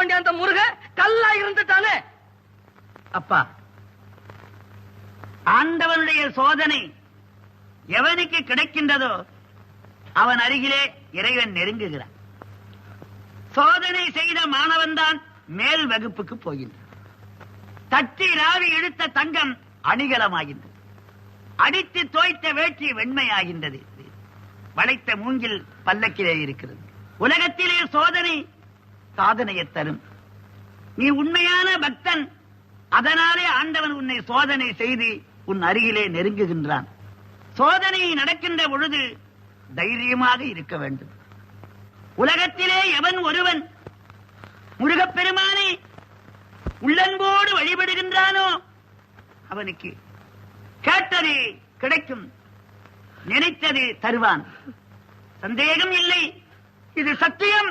வேண்டிய அந்த முருக கல்லா இருந்துட்டானே. அப்பா, ஆண்டவனுடைய சோதனை எவனுக்கு கிடைக்கின்றதோ அவன் அருகிலே இறைவன் நெருங்குகிறான். சோதனை செய்த மாணவன் தான் மேல் வகுப்புக்கு போகின்றான். தட்டி ராவி எடுத்த தங்கம் அணிகலமாகின்றது. அடித்து தோய்த்த வேட்டி வெண்மையாகின்றது. வளைத்த மூங்கில் பல்லக்கிலே இருக்கிறது. உலகத்திலே சோதனை சாதனையை தரும். நீ உண்மையான பக்தன், அதனாலே ஆண்டவன் உன்னை சோதனை செய்து உன் அருகிலே நெருங்குகின்றான். சோதனை நடக்கின்ற பொழுது தைரியமாக இருக்க வேண்டும். உலகத்திலே எவன் ஒருவன் முருகப்பெருமானை உள்ளன்போடு வழிபடுகின்றானோ அவனுக்கு கேட்டது கிடைக்கும், நினைத்தது தருவான். சந்தேகம் இல்லை, இது சத்தியம்.